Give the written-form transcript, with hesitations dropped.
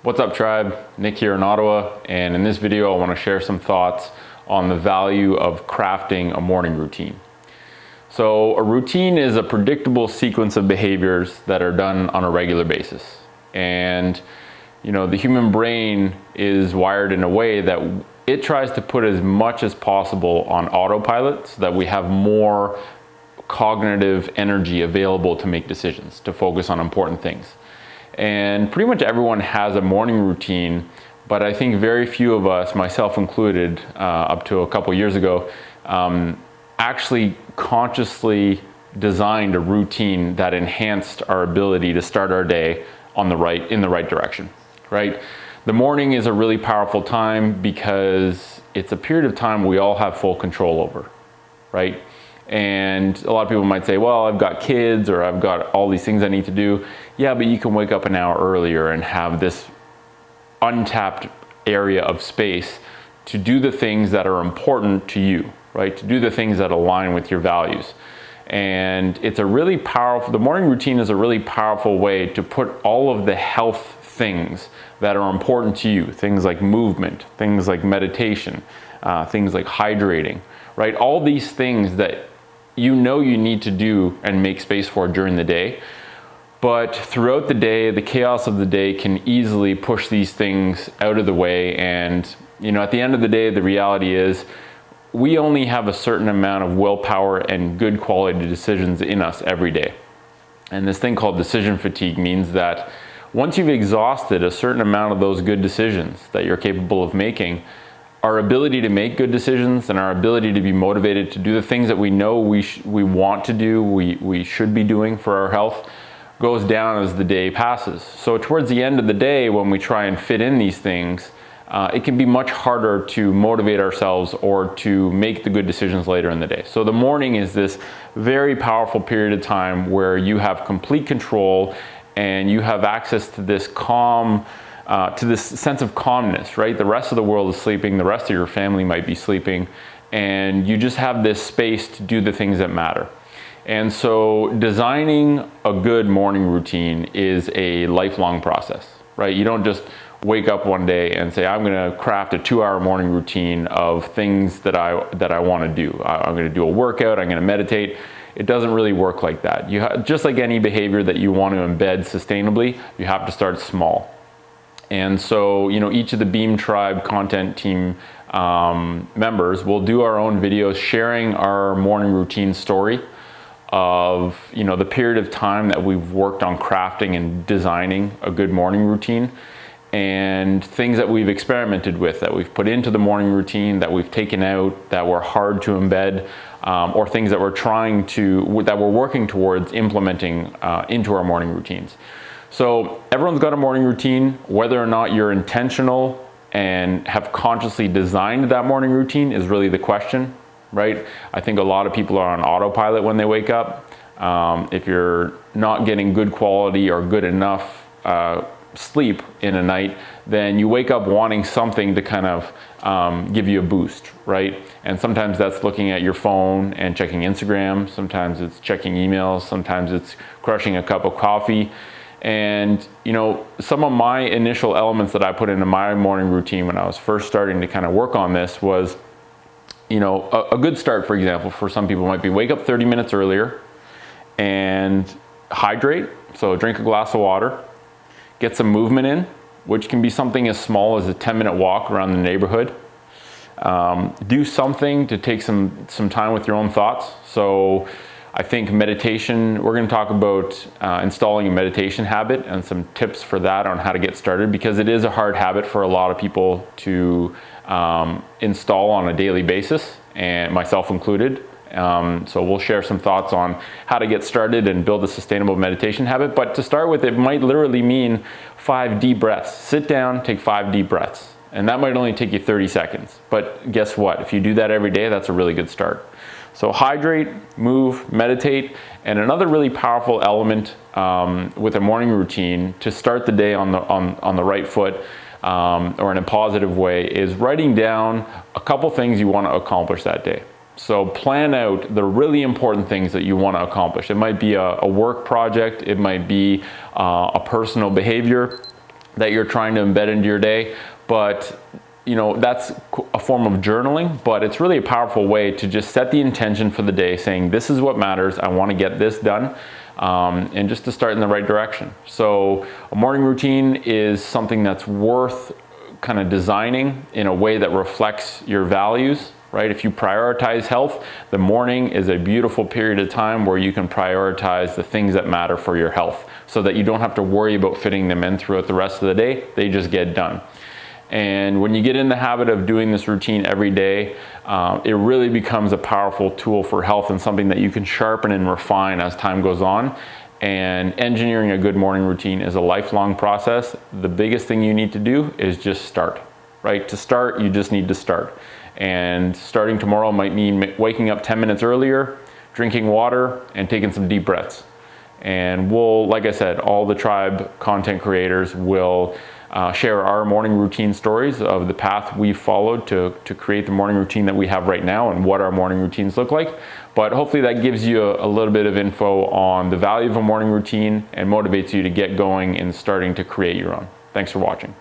What's up, tribe? Nick here in Ottawa, and in this video I want to share some thoughts on the value of crafting a morning routine. So a routine is a predictable sequence of behaviors that are done on a regular basis. And the human brain is wired in a way that it tries to put as much as possible on autopilot so that we have more cognitive energy available to make decisions, to focus on important things. And pretty much everyone has a morning routine, but I think very few of us, myself included, up to a couple years ago, actually consciously designed a routine that enhanced our ability to start our day in the right direction, right? The morning is a really powerful time because it's a period of time we all have full control over, right? And a lot of people might say, well, I've got kids or I've got all these things I need to do. Yeah, but you can wake up an hour earlier and have this untapped area of space to do the things that are important to you, right? To do the things that align with your values. And it's a really powerful, the morning routine is a really powerful way to put all of the health things that are important to you, things like movement, things like meditation, things like hydrating, right? All these things that you need to do and make space for during the day. But throughout the day, the chaos of the day can easily push these things out of the way. And at the end of the day, the reality is we only have a certain amount of willpower and good quality decisions in us every day. And this thing called decision fatigue means that once you've exhausted a certain amount of those good decisions that you're capable of making, our ability to make good decisions and our ability to be motivated to do the things that we know we want to do, we should be doing for our health, goes down as the day passes. So towards the end of the day, when we try and fit in these things, it can be much harder to motivate ourselves or to make the good decisions later in the day. So the morning is this very powerful period of time where you have complete control and you have access to this to this sense of calmness, right? The rest of the world is sleeping, the rest of your family might be sleeping, and you just have this space to do the things that matter. And so designing a good morning routine is a lifelong process, right? You don't just wake up one day and say, I'm gonna craft a 2-hour morning routine of things that I wanna do. I'm gonna do a workout, I'm gonna meditate. It doesn't really work like that. Just like any behavior that you want to embed sustainably, you have to start small. And so, each of the Beam Tribe content team members will do our own videos sharing our morning routine story of, the period of time that we've worked on crafting and designing a good morning routine and things that we've experimented with, that we've put into the morning routine, that we've taken out, that were hard to embed, or things that we're working towards implementing into our morning routines. So everyone's got a morning routine. Whether or not you're intentional and have consciously designed that morning routine is really the question, right? I think a lot of people are on autopilot when they wake up. If you're not getting good quality or good enough sleep in a night, then you wake up wanting something to kind of give you a boost, right? And sometimes that's looking at your phone and checking Instagram. Sometimes it's checking emails. Sometimes it's crushing a cup of coffee. And some of my initial elements that I put into my morning routine when I was first starting to kind of work on this was, a good start, for example, for some people might be wake up 30 minutes earlier and hydrate. So drink a glass of water, get some movement in, which can be something as small as a 10-minute walk around the neighborhood. Do something to take some time with your own thoughts. So I think meditation, we're going to talk about installing a meditation habit and some tips for that on how to get started, because it is a hard habit for a lot of people to install on a daily basis, and myself included. So we'll share some thoughts on how to get started and build a sustainable meditation habit. But to start with, it might literally mean 5 deep breaths. Sit down, take 5 deep breaths. And that might only take you 30 seconds. But guess what? If you do that every day, that's a really good start. So hydrate, move, meditate, and another really powerful element with a morning routine to start the day on the right foot or in a positive way is writing down a couple things you want to accomplish that day. So plan out the really important things that you want to accomplish. It might be a work project, it might be a personal behavior, that you're trying to embed into your day. But you know, that's a form of journaling, but it's really a powerful way to just set the intention for the day, saying this is what matters, I want to get this done, and just to start in the right direction. So a morning routine is something that's worth kind of designing in a way that reflects your values, right? If you prioritize health, the morning is a beautiful period of time where you can prioritize the things that matter for your health, so that you don't have to worry about fitting them in throughout the rest of the day. They just get done. And when you get in the habit of doing this routine every day, it really becomes a powerful tool for health, and something that you can sharpen and refine as time goes on. And engineering a good morning routine is a lifelong process. The biggest thing you need to do is just start, right? To start, you just need to start. And starting tomorrow might mean waking up 10 minutes earlier, drinking water, and taking some deep breaths. And we'll, like I said, all the tribe content creators will share our morning routine stories of the path we've followed to create the morning routine that we have right now, and what our morning routines look like. But hopefully that gives you a little bit of info on the value of a morning routine and motivates you to get going and starting to create your own. Thanks for watching.